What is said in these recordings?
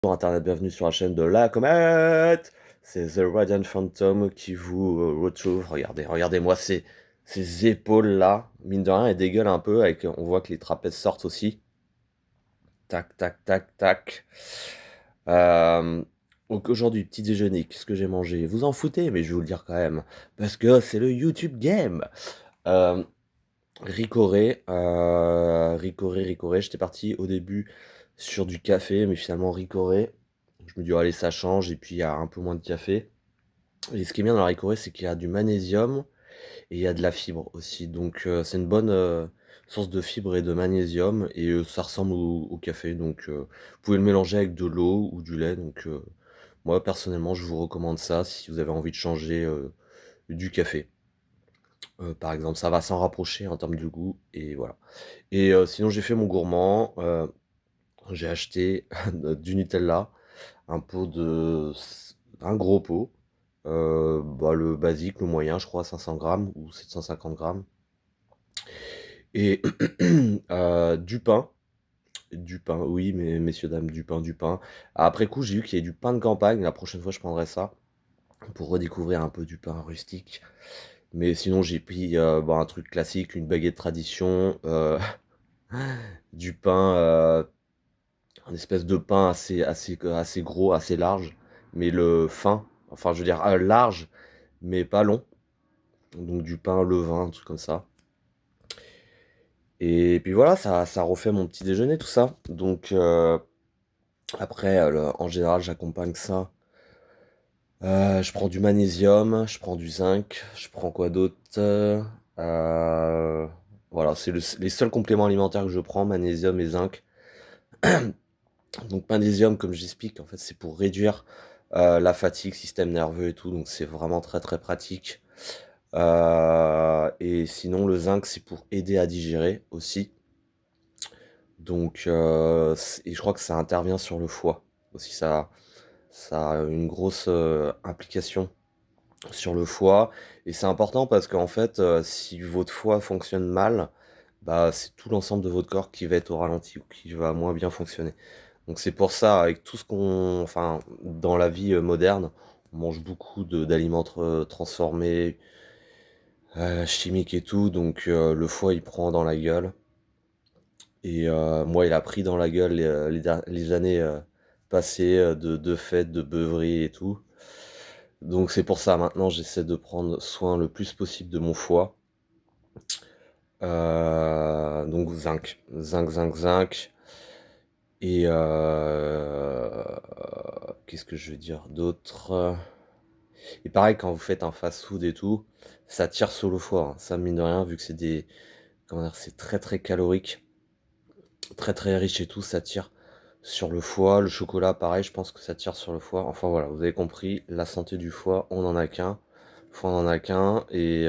Bonjour internet, bienvenue sur la chaîne de la comète. C'est The Radiant Phantom qui vous retrouve. Regardez-moi ces épaules là. Mine de rien, elles dégueulent un peu. On voit que les trapèzes sortent aussi. Tac, tac, tac, tac. Euh, donc aujourd'hui, petit déjeuner, qu'est-ce que j'ai mangé? Vous en foutez, mais je vais vous le dire quand même. Parce que c'est le YouTube Game. Euh, Ricoré. J'étais parti au début sur du café, mais finalement Ricoré. Je me dis, oh, allez, ça change, et puis il y a un peu moins de café. Et ce qui est bien dans la Ricoré, c'est qu'il y a du magnésium et il y a de la fibre aussi. Donc c'est une bonne source de fibre et de magnésium, et ça ressemble au café. Donc vous pouvez le mélanger avec de l'eau ou du lait. Donc moi, personnellement, je vous recommande ça si vous avez envie de changer du café. Par exemple, ça va s'en rapprocher en termes de goût, et voilà. Et sinon, j'ai fait mon gourmand. J'ai acheté du Nutella, un pot un gros pot. Bah, le basique, le moyen, je crois, 500 grammes ou 750 grammes. Et du pain. Du pain, oui, mais messieurs, dames, du pain. Après coup, j'ai vu qu'il y a du pain de campagne. La prochaine fois, je prendrai ça pour redécouvrir un peu du pain rustique. Mais sinon, j'ai pris bah, un truc classique, une baguette tradition, du pain, un espèce de pain assez gros, assez large, mais le fin, enfin, je veux dire, large, mais pas long. Donc du pain levain, un truc comme ça. Et puis voilà, ça refait mon petit déjeuner, tout ça. Donc après, en général, j'accompagne ça. Je prends du magnésium, je prends du zinc, je prends quoi d'autre? Euh, voilà, c'est les seuls compléments alimentaires que je prends, magnésium et zinc. Donc magnésium, comme j'explique, en fait, c'est pour réduire la fatigue, système nerveux et tout. Donc c'est vraiment très très pratique. Et sinon, le zinc, c'est pour aider à digérer aussi. Donc, et je crois que ça intervient sur le foie aussi. Ça a une grosse implication sur le foie. Et c'est important parce qu'en fait, si votre foie fonctionne mal, bah, c'est tout l'ensemble de votre corps qui va être au ralenti ou qui va moins bien fonctionner. Donc c'est pour ça, avec tout ce enfin, dans la vie moderne, on mange beaucoup d'aliments transformés, chimiques et tout. Donc le foie, il prend dans la gueule. Et moi, il a pris dans la gueule les années passées de fêtes, de beuveries et tout. Donc c'est pour ça, maintenant, j'essaie de prendre soin le plus possible de mon foie. Donc zinc. Et qu'est-ce que je veux dire d'autre? Et pareil, quand vous faites un fast-food et tout, ça tire sur le foie, hein. Ça, mine de rien, vu que comment dire, c'est très très calorique, très très riche et tout, ça tire sur le foie. Le chocolat, pareil, je pense que ça tire sur le foie. Enfin voilà, vous avez compris, la santé du foie, on en a qu'un. Foie, on en a qu'un, et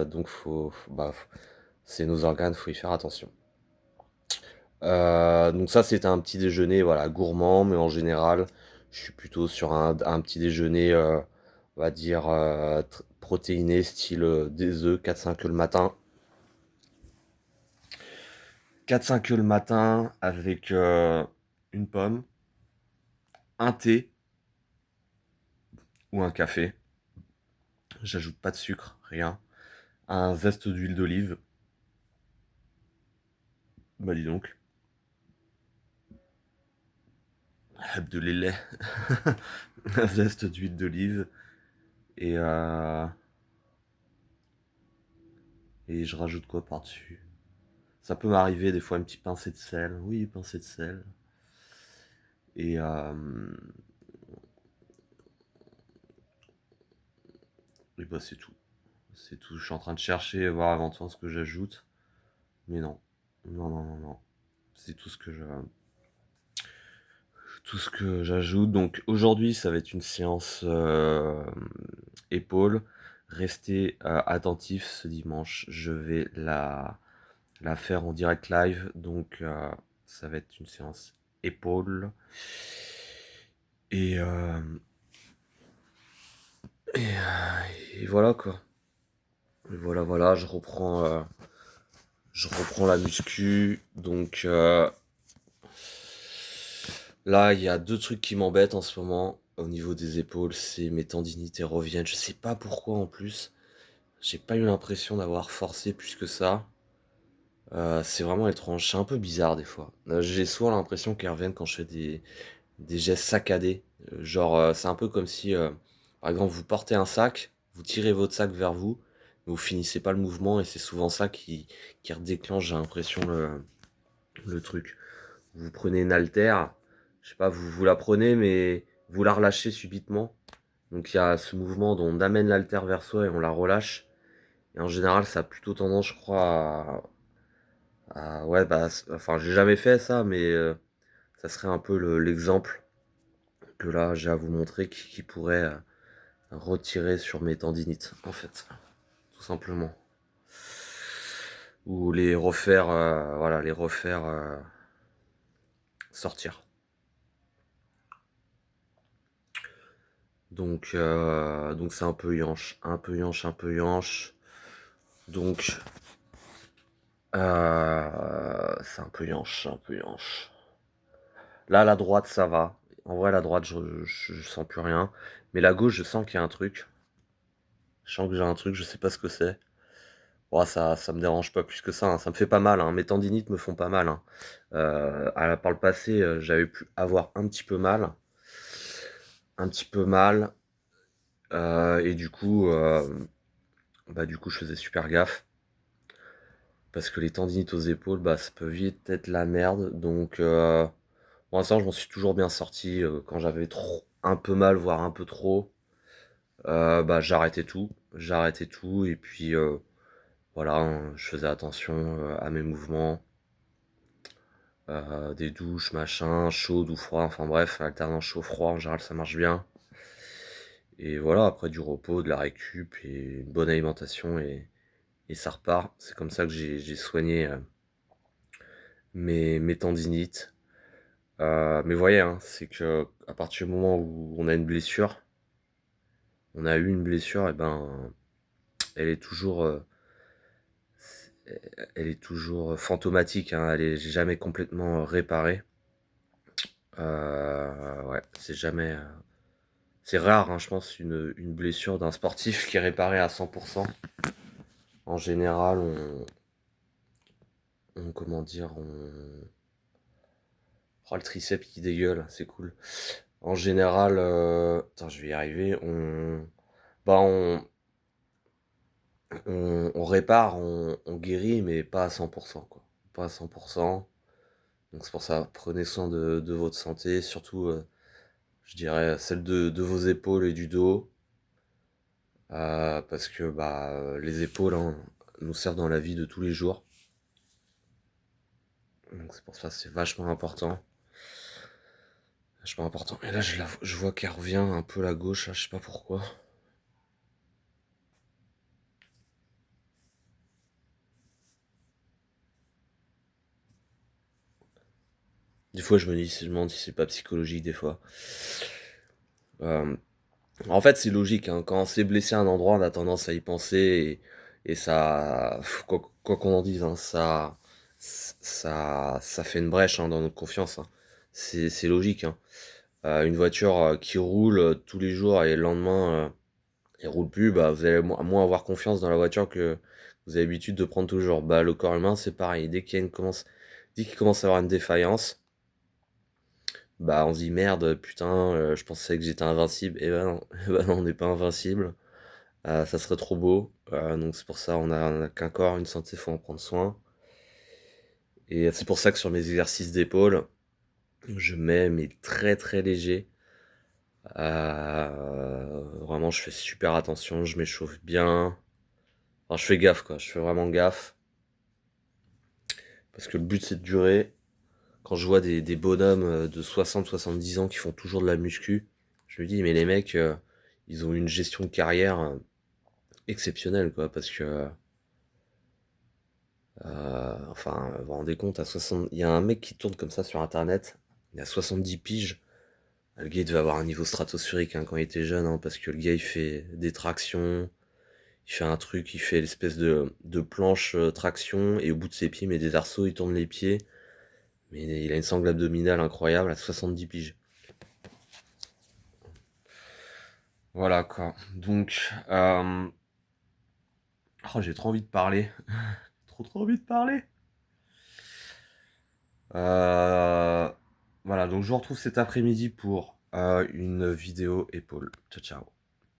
donc c'est nos organes, faut y faire attention. Donc ça, c'était un petit déjeuner, voilà, gourmand, mais en général, je suis plutôt sur un petit déjeuner, on va dire, protéiné, style des œufs, 4-5 œufs le matin. 4-5 œufs le matin avec une pomme, un thé ou un café. J'ajoute pas de sucre, rien. Un zeste d'huile d'olive. Bah dis donc. Abdelillah. Un zeste d'huile d'olive. Et, euh, et je rajoute quoi par-dessus? Ça peut m'arriver des fois une petite pincée de sel. Oui, pincée de sel. Et, et bah c'est tout. C'est tout. Je suis en train de chercher, voir éventuellement ce que j'ajoute. Mais non. Non. C'est tout ce que j'ajoute. Donc aujourd'hui, ça va être une séance épaules. Restez attentifs ce dimanche. Je vais la faire en direct live. Donc ça va être une séance épaules. Et, et voilà quoi. Et voilà, je reprends la muscu. Donc Là, il y a 2 trucs qui m'embêtent en ce moment, au niveau des épaules, c'est mes tendinites, elles reviennent. Je sais pas pourquoi en plus. J'ai pas eu l'impression d'avoir forcé plus que ça. C'est vraiment étrange, c'est un peu bizarre des fois. J'ai souvent l'impression qu'elles reviennent quand je fais des gestes saccadés. Genre, c'est un peu comme si, par exemple, vous portez un sac, vous tirez votre sac vers vous, mais vous finissez pas le mouvement et c'est souvent ça qui redéclenche, j'ai l'impression, le truc. Vous prenez une haltère, je sais pas, vous la prenez, mais vous la relâchez subitement. Donc il y a ce mouvement dont on amène l'haltère vers soi et on la relâche. Et en général, ça a plutôt tendance, je crois, ouais, bah, enfin, j'ai jamais fait ça, mais ça serait un peu l'exemple que là j'ai à vous montrer qui pourrait retirer sur mes tendinites, en fait, tout simplement. Ou les refaire, voilà, les refaire sortir. Donc c'est un peu yanche, un peu yanche, un peu yanche. Donc c'est un peu yanche, un peu yanche. Là, la droite, ça va. En vrai, la droite, je sens plus rien. Mais la gauche, je sens qu'il y a un truc. Je sens que j'ai un truc, je sais pas ce que c'est. Bon, ça me dérange pas plus que ça, hein. Ça me fait pas mal, hein. Mes tendinites me font pas mal, hein. Par le passé, j'avais pu avoir un petit peu mal. Un petit peu mal. Et du coup, je faisais super gaffe. Parce que les tendinites aux épaules, bah, ça peut vite être la merde. Donc, pour l'instant, je m'en suis toujours bien sorti. Quand j'avais un peu mal, voire un peu trop, bah, j'arrêtais tout. J'arrêtais tout. Et puis, voilà, hein, je faisais attention à mes mouvements. Des douches, machin, chaudes ou froides. Enfin bref, alternance chaud-froid, en général, ça marche bien. Et voilà, après du repos, de la récup et une bonne alimentation. Et ça repart. C'est comme ça que j'ai soigné mes tendinites. Mais voyez, hein, c'est que à partir du moment où on a une blessure, on a eu une blessure, et ben, elle est toujours, elle est toujours fantomatique, hein, elle est jamais complètement réparée. Ouais, c'est rare, hein, je pense, une blessure d'un sportif qui est réparée à 100%. En général, comment dire, oh, le triceps qui dégueule, c'est cool. En général, attends, je vais y arriver. Bah, on répare, on guérit, mais pas à 100%, quoi. Pas à 100%. Donc c'est pour ça, prenez soin de votre santé, surtout, je dirais, celle de vos épaules et du dos. Parce que bah, les épaules, hein, nous servent dans la vie de tous les jours. Donc c'est pour ça, c'est vachement important. Vachement important. Et là, je vois qu'elle revient un peu la gauche, là, je sais pas pourquoi. Des fois, je me demande si c'est pas psychologique, des fois. Euh, En fait, c'est logique, hein. Quand on s'est blessé à un endroit, on a tendance à y penser et ça, quoi qu'on en dise, hein, ça fait une brèche, hein, dans notre confiance, hein. C'est logique, hein. Une voiture qui roule tous les jours et le lendemain, elle roule plus, bah, vous allez moins avoir confiance dans la voiture que vous avez l'habitude de prendre toujours. Bah, le corps humain, c'est pareil. Dès qu'il commence à avoir une défaillance, bah, on se dit merde, putain, je pensais que j'étais invincible. Et ben non, eh ben non, on n'est pas invincible. Ça serait trop beau. Donc c'est pour ça, on a qu'un corps, une santé, faut en prendre soin. Et c'est pour ça que sur mes exercices d'épaule, je mets mais très très léger. Vraiment, je fais super attention, je m'échauffe bien. Enfin, je fais gaffe, quoi. Je fais vraiment gaffe. Parce que le but, c'est de durer. Quand je vois des bonhommes de 60-70 ans qui font toujours de la muscu, je me dis, mais les mecs, ils ont une gestion de carrière exceptionnelle, quoi. Parce que enfin, vous vous rendez compte, il y a un mec qui tourne comme ça sur internet, il a 70 piges. Le gars il devait avoir un niveau stratosphérique, hein, quand il était jeune, hein, parce que le gars il fait des tractions, il fait un truc, il fait l'espèce de planche traction, et au bout de ses pieds il met des arceaux, il tourne les pieds. Mais il a une sangle abdominale incroyable à 70 piges. Voilà quoi. Donc, oh, j'ai trop envie de parler. Trop envie de parler. Voilà, donc je vous retrouve cet après-midi pour une vidéo épaule. Ciao, ciao.